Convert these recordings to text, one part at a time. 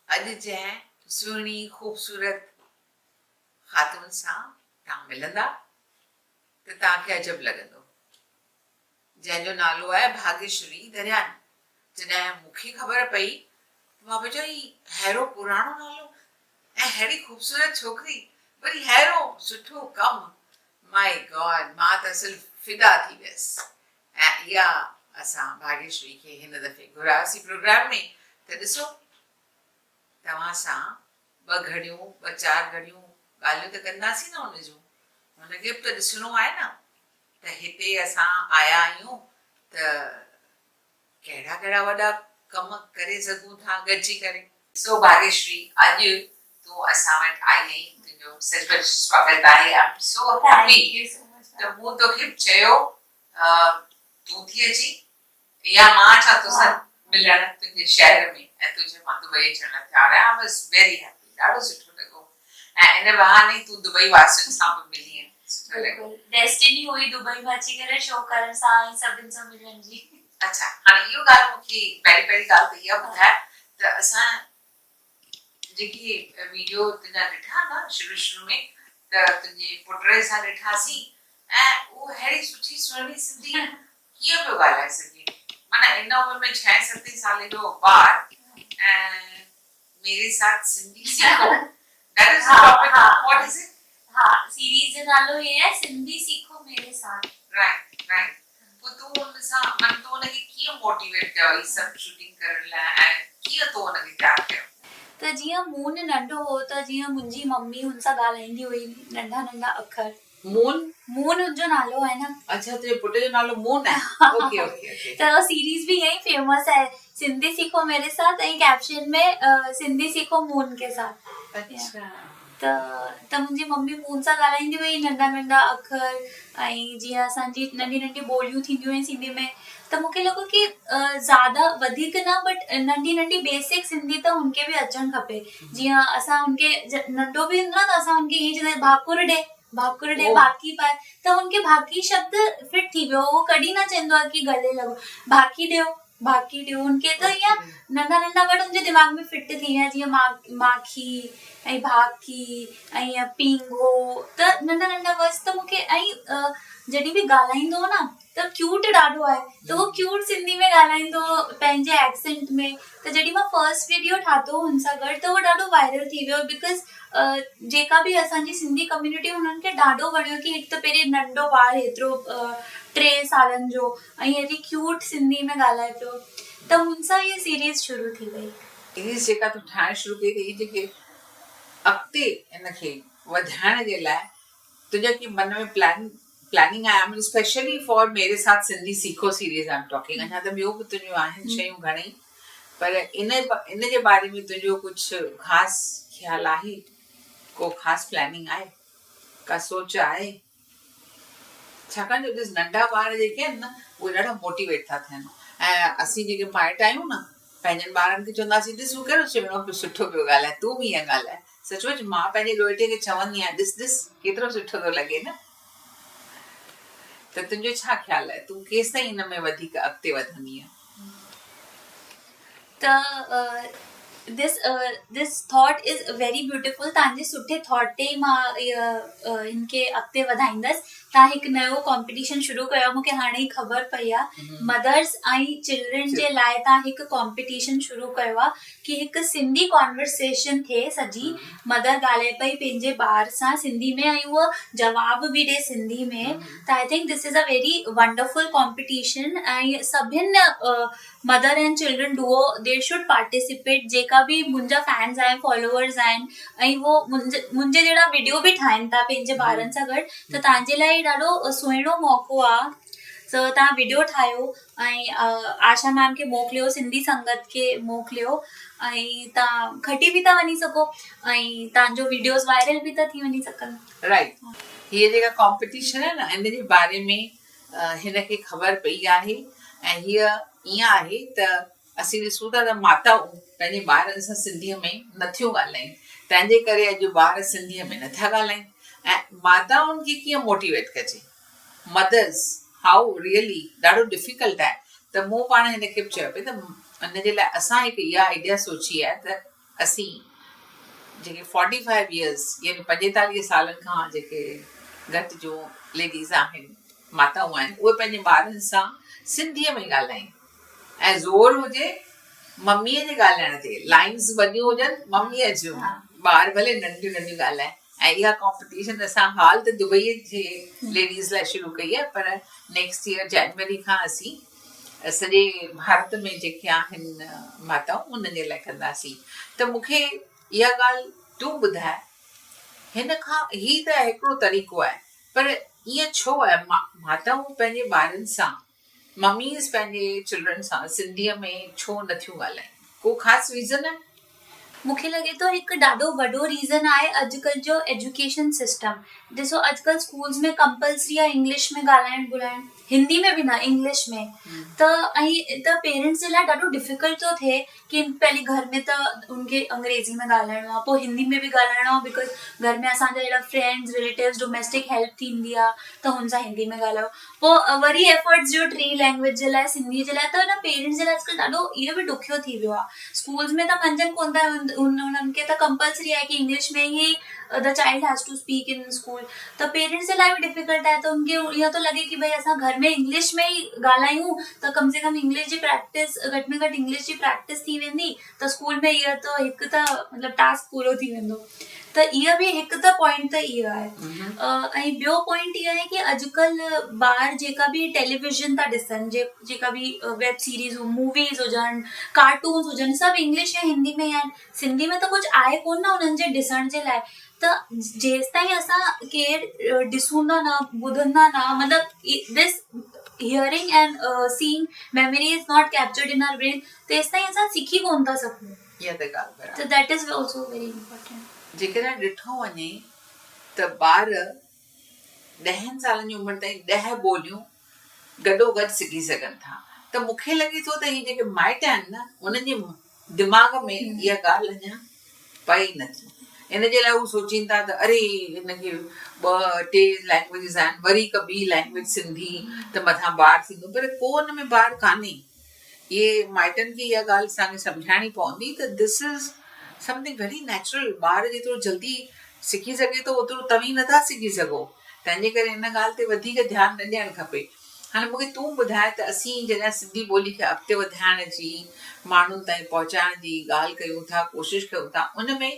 अॼु जंहिं सुहिणी ख़ूबसूरत ख़ातून सां तव्हां मिलंदा त तव्हांखे अजब लॻंदो, जंहिंजो नालो आहे भाग्यश्री दरियानी। जॾहिं मूंखे ख़बर पई त मां चयो ही अहिड़ो पुराणो नालो ऐं अहिड़ी ख़ूबसूरत छोकिरी, वरी अहिड़ो सुठो कमु। माय गॉड, मां त सिर्फ़ु फिदा थी वियसि। ऐं इहा असां भाग्यश्री खे हिन दफ़े घुरायोसीं प्रोग्राम में। त ॾिसो, तव्हां सां ॿ चार घड़ियूं ॻाल्हियूं त कंदासीं न हुन जूं, हुनखे बि त ॾिसणो आहे न त हिते असां आया आहियूं त कहिड़ा कहिड़ा वॾा कम करे सघूं था गॾिजी करे। सो भाग्यश्री, अॼु तूं असां वटि आई आहीं, तुंहिंजो सचुपचु स्वागत आहे। आई एम सो हैप्पी त मूं तोखे चयो तूं थी अची या मां अचां तोसां मिलण तुंहिंजे शहर में, ऐं तुंहिंजे मां दुबई अचण लाइ तयारु आहियां। आई वाज़ वेरी हैप्पी, ॾाढो सुठो लॻो। ऐं इन बहाने तूं दुबई वासियुनि सां बि मिली आहीं, सुठो लॻो। डेस्टिनी हुई दुबई में अची करे शो करण सां ऐं सभिनि सां मिलण जी। अच्छा, हाणे इहो ॻाल्हि मूंखे पहिरीं ॻाल्हि त इहा ॿुधाए त असां जेकी वीडियो तुंहिंजा ॾिठा न शुरू में, त तुंहिंजे पुट सां ॾिठासीं, ऐं उहो अहिड़ी सुठी सुहिणी सिंधी कीअं पियो ॻाल्हाए सघे। माना इन उमिरि में 6-7 साल जो ॿार ऐं मेरे साथ सिंधी सीखो, that is the topic. What is it? हाँ, सीरीज जो नालो ये है, सिंधी सीखो मेरे साथ। राइट। तो तू उन सां मन तो उनखे कीअं मोटिवेट कयो ही सभु शूटिंग करण लाइ, ऐं कीअं तो उनखे तयारु कयो? त जीअं मून नंढो हो त जीअं मुंहिंजी मम्मी हुन सां ॻाल्हाईंदी हुई नंढा अखर। मून जो नालो है ना। अच्छा, तुझे पुट जो नालो मून है। ओके। तो सीरीज भी यही फेमस है, सिंधी सीखो मेरे साथ, ऐं कैप्शन में सिंधी सीखो मून के साथ। अच्छा। त मुंहिंजी मम्मी मून सां ॻाल्हाईंदी हुई नंढा अखर, ऐं जीअं असांजी नंढी ॿोलियूं थींदियूं आहिनि सिंधी में। त मूंखे लॻो कि ज़्यादा वधीक न, बट नंढी बेसिक सिंधी त उनखे बि अचणु खपे। जीअं असां उनखे नंढो बि हूंदो न त असां उनखे ईअं चवंदा भाकुर ॾे भाकी पाए, त उनखे भाकी शब्द फिट थी वियो। उहो कॾहिं न चवंदो आहे कि गले लॻो, भाकी ॾियो उनखे। त ईअं नंढा वर्ड उनजे दिमाग़ में फिट थी विया, जीअं माखी ऐं भाकी ऐं पींगो, त नंढा वर्ड्स। त मूंखे ऐं जॾहिं बि ॻाल्हाईंदो न त क्यूट ॾाढो आहे, त उहो क्यूट सिंधी में ॻाल्हाईंदो पंहिंजे एक्सेंट में। त जॾहिं मां फर्स्ट वीडियो ठातो हुन सां गॾु, त उहो ॾाढो वायरल थी वियो, बिकॉज़ जेका बि असांजी सिंधी कम्युनिटी हुननि खे ॾाढो वणियो कि हिकु त पहिरीं नंढो ॿार हेतिरो 3 सालनि जो ऐं हेॾी क्यूट सिंधी में ॻाल्हाए पियो। त हुन सां इहा सीरीज़ शुरू थी वई। सीरीज़ जेका तूं ठाहिणु शुरू कई त इहे जेके अॻिते इनखे वधाइण जे लाइ तुंहिंजे की मन में प्लानिंग आहे, स्पेशली फॉर मेरे साथ सिंधी सीखो सीरीज़ आई एम टॉकिंग। अञा त ॿियो बि तुंहिंजो आहिनि शयूं घणेई, पर इन जे बारे में तुंहिंजो कुझु ख़ासि ख़्यालु आहे, को ख़ासि प्लानिंग आहे, का सोच आहे? छाकाणि जो ॾिस, नंढा ॿार जेके आहिनि न उहे ॾाढा मोटिवेट था थियनि, ऐं असीं जेके माइट आहियूं न पंहिंजनि ॿारनि खे चवंदासीं ॾिस हू कहिड़ो सुहिणो पियो सुठो पियो ॻाल्हाए, तूं बि ईअं ॻाल्हाए। सचमुच मां पंहिंजे ॾोहिटे खे चवंदी आहियां, ॾिस केतिरो सुठो थो लॻे न। त तुंहिंजो छा ख़्यालु आहे, तूं केसि ताईं हिन में वधीक अॻिते वधंदीअ? त this thought is very beautiful. तव्हांजे सुठे थॉट ते मां हिनखे अॻिते वधाईंदसि। तव्हां हिकु नयो कॉम्पिटिशन शुरू कयो, मूंखे हाणे ई ख़बर पई आहे। मदर्स ऐं चिल्ड्रन जे लाइ तव्हां हिकु कॉम्पिटिशन शुरू कयो आहे कि हिकु सिंधी कॉन्वर्सेशन थिए, सॼी मदर ॻाल्हाए पई पंहिंजे ॿार सां सिंधी में, ऐं उहो जवाब बि ॾे सिंधी में। त I think this is a very wonderful competition, ऐं सभिनि mother and children Duo they should participate. जेका बि मुंहिंजा फैंस आहिनि, फॉलोअर्स आहिनि, ऐं वो मुंहिंजे जहिड़ा वीडियो बि ठाहिनि था पंहिंजे ॿारनि सां गॾु, त तव्हांजे लाइ ॾाढो सुहिणो मौक़ो आहे। त तव्हां वीडियो ठाहियो ऐं आशा मैम खे मोकिलियो, सिंधी संगत खे मोकिलियो, ऐं तव्हां खटी बि था वञी सघो, ऐं तव्हांजो वीडियोस वायरल बि था थी वञी सघनि। राइट। हीअ जेका कॉम्पिटिशन आहे न, इन जे बारे में हिनखे ख़बर पई आहे, ऐं हीअ ईअं आहे त असीं ॾिसूं था त माताऊं पंहिंजे ॿारनि सां सिंधीअ में नथियूं ॻाल्हाइनि, तंहिंजे करे अॼु ॿार सिंधीअ में नथा ॻाल्हाइनि। ऐं माताउनि खे कीअं मोटिवेट कजे, मदर्स हाउ रियली ॾाढो डिफिकल्ट आहे। त मूं पाण हिनखे बि चयो पई त हिन जे लाइ असां हिकु इहा आइडिया सोची आहे त असीं जेके 45 years यानी 45 सालनि खां जेके घटि जूं लेडीज़ आहिनि, माताऊं आहिनि, उहे पंहिंजे ॿारनि सां सिंधीअ में ॻाल्हाइनि ऐं ज़ोर हुजे मम्मीअ जे ॻाल्हाइण ते, लाइन्स वॾियूं हुजनि मम्मीअ जूं, ॿार भले नंढियूं नंढियूं ॻाल्हाइनि। ऐं इहा कॉम्पिटिशन असां हाल त दुबईअ जे लेडीज़ लाइ शुरू कई आहे, पर नेक्स्ट ईयर जनवरी खां असीं सॼे भारत में जेके आहिनि माताऊं उन्हनि जे लाइ कंदासीं। त मूंखे इहा ॻाल्हि तूं ॿुधाए, हिन खां ही त हिकिड़ो तरीक़ो आहे, पर ईअं छो आहे माताऊं पंहिंजे ॿारनि सां, मम्मीज़ पंहिंजे चिल्ड्रन सां सिंधीअ में छो नथियूं ॻाल्हाइनि? को ख़ासि रीज़न आहे? मूंखे लॻे थो हिकु ॾाढो वॾो रीज़न आहे अॼुकल्ह जो एजुकेशन सिस्टम। ॾिसो अॼुकल्ह स्कूल्स में कंपल्सरी आहे इंग्लिश में ॻाल्हाइणु ॿोलाइणु, हिंदी में बि न, इंग्लिश में। त ऐं त पेरेंट्स जे लाइ ॾाढो डिफिकल्ट थो थिए कि पहले घर में त उनखे अंग्रेज़ी में ॻाल्हाइणो आहे, पोइ हिंदी में बि ॻाल्हाइणो आहे, बिकॉज घर में असांजा अहिड़ा फ्रेंड्स रिलेटिव्स डोमेस्टिक हेल्प थींदी आहे त हुन सां हिंदी में ॻाल्हायो, पोइ वरी एफर्ट्स जो टी लैंग्वेज जे लाइ, सिंधी जे लाइ, त न पेरेंट्स जे लाइ अॼुकल्ह ॾाढो इहो बि ॾुखियो थी वियो आहे। स्कूल्स में त मंझंदि कोन था, उन्हनि खे त कंपल्सरी आहे कि इंग्लिश में ही the child has to speak in school, त पेरेंट्स जे लाइ बि डिफिकल्ट आहे। त उनखे इहो थो लॻे कि भई असां घर में इंग्लिश में ई ॻाल्हायूं त कम से कम इंग्लिश जी प्रैक्टिस, घटि में घटि इंग्लिश जी प्रैक्टिस थी वेंदी, त स्कूल में इहो त हिकु त मतिलबु टास्क पूरो थी वेंदो। त इहा बि हिकु त पॉइंट त इहो आहे। ऐं ॿियो पॉइंट इहो आहे कि अॼुकल्ह ॿार जेका बि टेलीविज़न था ॾिसनि, जेका बि वेब सीरीज़, मूवीज़ हुजनि, कार्टून्स हुजनि, सभु इंग्लिश या हिंदी में आहिनि, सिंधी में त कुझु आहे कोन न उन्हनि जे ॾिसण जे लाइ। त जेसि ताईं असां केरु ॾिसूंदा न, ॿुधंदा न, मतिलबु this hearing and seeing memory is not captured in our brain, तेसि ताईं असां सिखी कोन था सघूं। त that is also very important. जेकॾहिं ॾिठो वञे त ॿार 10 सालनि जी उमिरि ताईं 10 ॿोलियूं गॾोगॾु सिखी सघनि था। त मूंखे लॻे थो त ही जेके माइट आहिनि न, उन्हनि जे दिमाग़ में इहा ॻाल्हि अञा पए ई नथी। इन जे लाइ हू सोचीनि था त अरे हिनखे 2-3 लैंग्वेजिस आहिनि, वरी हिकु ॿी लैंग्वेज सिंधी, त मथां ॿार थींदो, पर को हुन में ॿार कान्हे। इहे माइटनि खे इहा ॻाल्हि असांखे सम्झाइणी पवंदी त this is something very natural. ॿार जेतिरो जल्दी सिखी सघे थो ओतिरो तव्हीं नथा सिखी सघो, तंहिंजे करे हिन ॻाल्हि ते वधीक ध्यानु न ॾियणु खपे। हाणे मूंखे तूं ॿुधाए त असीं जॾहिं सिंधी ॿोली खे अॻिते वधाइण जी, माण्हुनि ताईं पहुचाइण जी ॻाल्हि कयूं था, कोशिशि कयूं था, उन में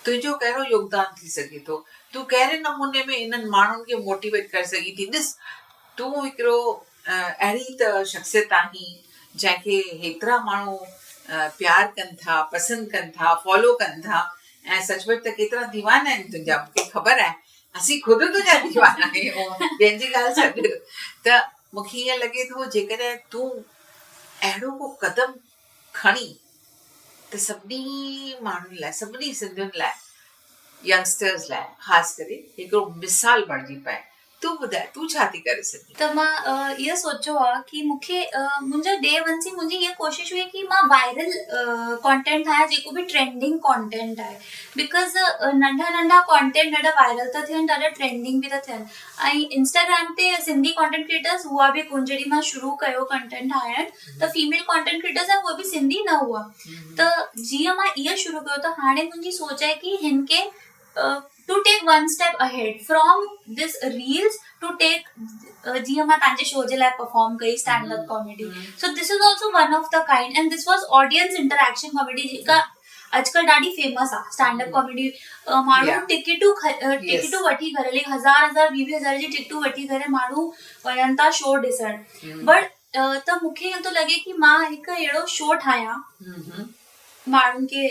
तुंहिंजो कहिड़ो योगदान थी सघे थो? तूं कहिड़े नमूने में इन्हनि माण्हुनि खे मोटिवेट करे सघी थी? ॾिस, तूं हिकिड़ो अहिड़ी त शख़्सियत आहीं जंहिंखे हेतिरा माण्हू प्यार कनि था, पसंदि कनि था, फॉलो कनि था, ऐं सचमुच त केतिरा दीवाना आहिनि तुंहिंजा, मूंखे ख़बर आहे, असीं ख़ुदि तुंहिंजा दीवाना आहियूं, जंहिंजी ॻाल्हि छॾु। त मूंखे ईअं लॻे थो जेकॾहिं तूं अहिड़ो को क़दम खणी त सभिनी माण्हुनि लाइ, सभिनी सिंधियुनि लाइ, यंगस्टर्स लाइ ख़ासि करे हिकिड़ो मिसाल बणिजी पए। तूं ॿुधाए, तूं छा थी करे सघीं? त मां इहो सोचियो आहे कि मूंखे मुंहिंजो डे वन से मुंहिंजी इहा कोशिशि हुई कि मां वायरल कॉन्टेंट ठाहियां, जेको बि ट्रेंडिंग कॉन्टेंट आहे, बिकॉज़ नंढा नंढा कॉन्टेंट ॾाढा वायरल था थियनि, ॾाढा ट्रेंडिंग बि था थियनि। ऐं इंस्टाग्राम ते सिंधी कॉन्टेंट क्रिएटर्स हुआ बि कोन, जॾहिं मां शुरू कयो कंटेंट ठाहिणु, त फीमेल कॉन्टेंट क्रिएटर्स आहे, उहा बि सिंधी न हुआ। त जीअं मां इहो शुरू कयो, त हाणे मुंहिंजी सोच आहे कि हिन खे to take one step ahead from this reels to take जीअं मां तव्हांजे शो जे लाइ परफॉर्म कई stand up comedy, so this is also one of the kind, and this was audience interaction comedy, जेका अॼुकल्ह ॾाढी फेमस आहे। स्टैंड अप कॉमेडी माण्हू टिकटूं वठी करे, लाइक 1000-2000 जी टिकटूं वठी करे माण्हू वञनि था शो ॾिसण। बट त मूंखे ईअं थो लॻे कि मां हिकु अहिड़ो शो ठाहियां माण्हुनि खे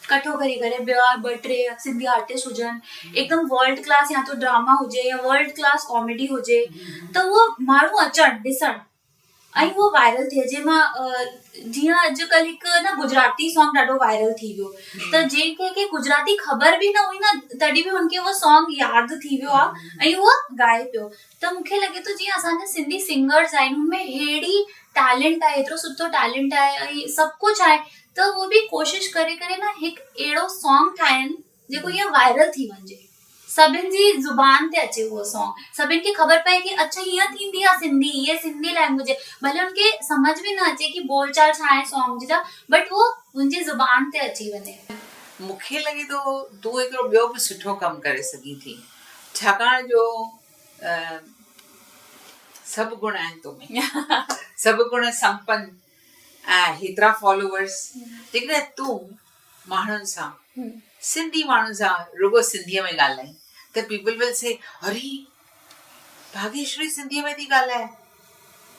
कठो करी करे, ॿिया 2-3 सिंधी आर्टिस्ट हुजनि, एकदम वर्ल्ड क्लास, या तो ड्रामा हुजे या वर्ल्ड क्लास कॉमेडी हुजे, त उहो माण्हू अचनि ॾिसण ऐं उहो वायरल थिए। जीअं अॼुकल्ह हिकु न गुजराती सॉन्ग ॾाढो वायरल थी वियो, त जंहिंखे गुजराती ख़बर बि न हुई न, तॾहिं बि हुनखे उहो सॉन्ग यादि थी वियो आहे ऐं उहो ॻाए पियो। त मूंखे लॻे थो जीअं असांजा सिंधी सिंगर्स आहिनि, हुनमें अहिड़ी टैलेंट आहे, एतिरो सुठो टैलेंट आहे ऐं सभु कुझु आहे, त उहो बि कोशिशि करे करे न हिकु अहिड़ो सॉन्ग ठाहिनि जेको ईअं वायरल थी वञे, सभिनि जी ज़ुबान ते अचे उहो सॉन्ग, सभिनि खे ख़बर पए कि अच्छा हीअं थींदी आहे सिंधी, ये सिंधी लैंग्वेज आहे, भले उनखे समझ में न अचे कि बोलचाल छा आहे सॉन्ग जा, बट उहो मुंहिंजी ज़ुबान ते अची वञे। मूंखे लॻे थो तूं हिकिड़ो ॿियो बि सुठो कमु करे सघीं थी, छाकाणि जो सभु गुण आहिनि तोमें, सभु गुण संपन्न ऐं हेतिरा फॉलोवर्स, जेकॾहिं तूं माण्हुनि सां सिंधी माण्हुनि सां रुगो सिंधीअ में ॻाल्हाई त पीपल विल से अरे भाग्यश्री सिंधीअ में थी ॻाल्हाए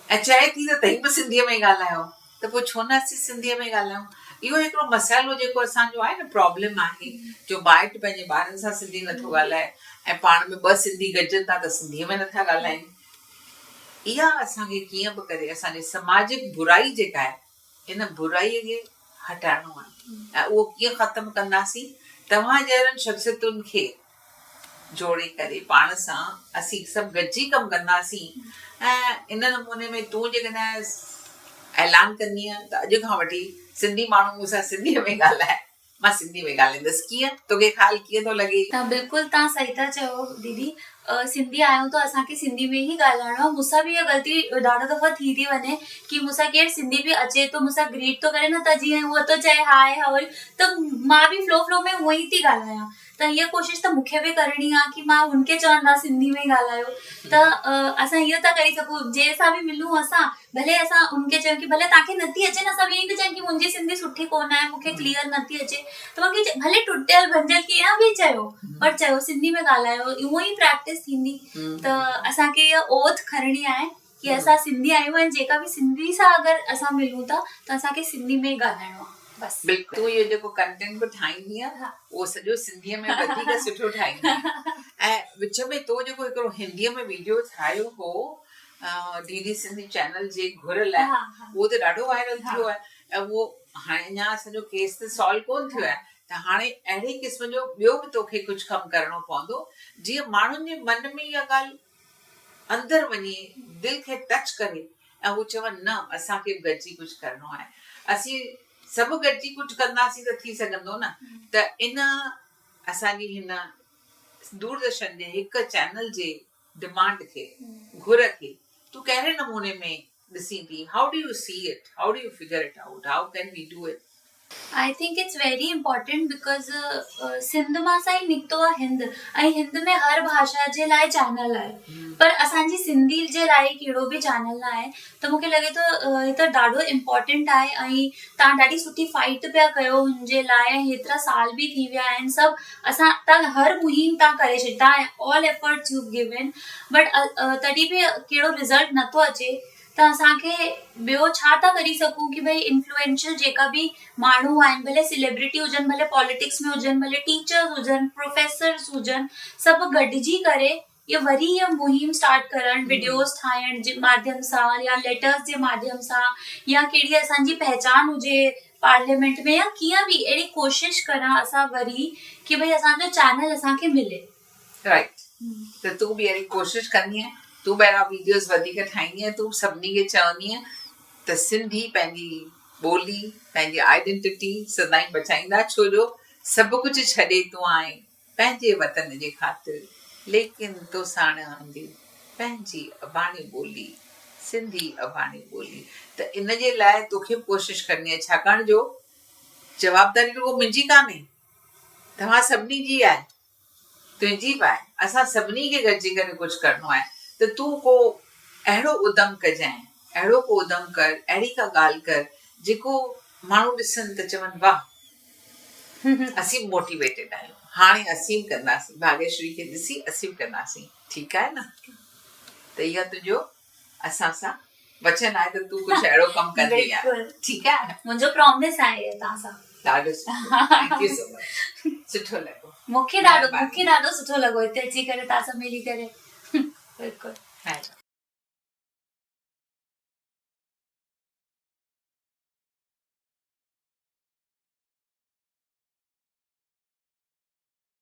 ऐं चए थी त तव्हीं बि सिंधीअ में ॻाल्हायो, त पोइ छो न असीं सिंधीअ में ॻाल्हायूं। इहो हिकिड़ो मसाइलो जेको असांजो आहे न, प्रॉब्लम आहे, जो माइट पंहिंजे ॿारनि सां सिंधी नथो ॻाल्हाए ऐं पाण में ॿ सिंधी गॾजनि था त सिंधीअ में नथा ॻाल्हाइनि। इहा असांखे कीअं बि करे असांजे समाजिक बुराई जेका आहे, इन बुराईअ खे हटाइणो आहे ऐं उहो कीअं ख़तमु कंदासीं, तव्हां जहिड़नि शख़्सियतुनि खे जोड़े करे पाण सां असीं सभु गॾिजी कमु कंदासीं। ऐं इन नमूने में तूं जेकॾहिं ऐलान कंदी त अॼु खां वठी सिंधी माण्हू मूंसां सिंधीअ में ॻाल्हाए, मां सिंधी में ॻाल्हाईंदसि, कीअं तोखे ख़्यालु कीअं थो लॻे? बिल्कुलु तव्हां सही था चयो दीदी, सिंधी आहियूं त असांखे सिंधी में ई ॻाल्हाइणो आहे। मूंसां बि इहा ग़लती ॾाढो दफ़ा थी वञे कि मूंसां केरु सिंधी बि अचे थो, मूंसां ग्रीट थो करे न, त जीअं उहो थो चए हाय हाउ, त मां बि फ्लो में हूअं ई थी ॻाल्हायां। त हीअ कोशिशि त मूंखे बि करणी आहे कि मां हुनखे चवंदा सिंधी में ॻाल्हायो। त असां इहो था करे सघूं, जंहिंसां बि मिलूं असां, भले असां उनखे चयूं कि भले तव्हांखे नथी अचे न, असां ईअं थी चयूं कि मुंहिंजी सिंधी सुठी कोन आहे, मूंखे क्लियर नथी अचे, त मूंखे भले टुटियल भंजियल कीअं बि चयो, पर चयो सिंधी में ॻाल्हायो, उहो ई प्रैक्टिस थींदी। त असांखे इहा ओथ खणणी आहे कि असां सिंधी आहियूं ऐं जेका बि सिंधी सां अगरि असां मिलूं था त असांखे सिंधी में ई ॻाल्हाइणो आहे। बसि बिल्कुलु तूं इहो जेको कंटेंट बि ठाहींदी आहे उहो सॼो सिंधीअ में वधीक सुठो ठाहींदी आहे। ऐं विच में तो जेको हिकिड़ो हिंदीअ में वीडियो ठाहियो हो डीडी सिंधी चैनल जे घुर लाइ, उहो त ॾाढो वायरल थियो आहे ऐं उहो हाणे अञा असांजो केस त सॉल्व कोन थियो आहे, त हाणे अहिड़े क़िस्म जो ॿियो बि तोखे कुझु कमु करणो पवंदो जीअं माण्हुनि जे मन में इहा ॻाल्हि अंदरि वञे, दिलि खे टच करे ऐं हू चवनि न असांखे बि गॾिजी कुझु करणो आहे। असीं सभु गॾिजी कुझु कंदासीं त थी सघंदो न। त इन असांजी हिन दूरदर्शन जे हिकु चैनल जे डिमांड खे, घुर खे तूं कहिड़े नमूने में ॾिसी थी? How do you see it, how do you figure it out, how can we do it? I think it's very important because Sindh मां सां ई निकितो आहे हिंद, ऐं हिंद में हर भाषा जे लाइ चैनल आहे, पर असांजी सिंधी जे लाइ कहिड़ो बि चैनल न आहे। त मूंखे लॻे थो हे त ॾाढो इम्पोर्टेंट आहे ऐं तव्हां ॾाढी सुठी फाइट पिया कयो हुनजे लाइ, ऐं हेतिरा साल बि थी विया आहिनि सभु, असां तव्हां हर मुहिम तव्हां करे छॾी, तव्हां all efforts U given, but तॾहिं बि कहिड़ो रिज़ल्ट नथो अचे। त असांखे ॿियो छा था करे सघूं कि भई इन्फ्लुएंशियल जेका बि माण्हू आहिनि, भले सेलिब्रिटी हुजनि, भले पॉलिटिक्स में हुजनि, भले टीचर्स हुजनि, प्रोफेसर्स हुजनि, सभु गॾिजी करे ये वरी ये मुहिम स्टार्ट करण, वीडियोस ठाहिण जे माध्यम सां या लेटर्स जे माध्यम सां, या कहिड़ी असांजी पहचान हुजे पार्लियामेंट में, या कीअं बि अहिड़ी कोशिश करा असां वरी कि भई असांजो चैनल असांखे मिले। राइट, त तूं बि अहिड़ी कोशिश कंदी आहे, तूं ॿाहिरां वीडियोस वधीक ठाहींदी आहे, तूं सभिनी खे चवंदी आहे त सिंधी पंहिंजी ॿोली, पंहिंजी आइडेंटिटी सदाईं बचाईंदा, छो जो सभु कुझु छॾे तूं आहीं पंहिंजे वतन जे ख़ातिर, लेकिन तो साण आंदी पंहिंजी अबाणी ॿोली, सिंधी अबाणी ॿोली। त इन जे लाइ तोखे कोशिश करणी आहे, छाकाणि जो जवाबदारी रुगो मुंहिंजी कान्हे, तव्हां सभिनी जी आहे, तुंहिंजी बि आहे, असां सभिनी खे गॾिजी करे कुझु करिणो आहे। त तूं को अहिड़ो उदम कजांइ, अहिड़ो को उदम कर, अहिड़ी का ॻाल्हि कर जेको माण्हू ॾिसनि त चवनि वाह असीं मोटिवेटेड आहियूं, हाणे असीं बि कंदासीं, भाग्यश्री खे ॾिसी असीं बि कंदासीं, ठीकु आहे न? त इहा तुंहिंजो असां सां वचन आहे त तूं कुझु अहिड़ो कमु कंदी आहे, ठीकु आहे? मुंहिंजो प्रॉमिस आहे तव्हां सां। ॾाढो सुठो, थैंक यू सो मच, सुठो लॻो मूंखे ॾाढो सुठो लॻो हिते अची करे तव्हां सां मिली करे। बिल्कुलु।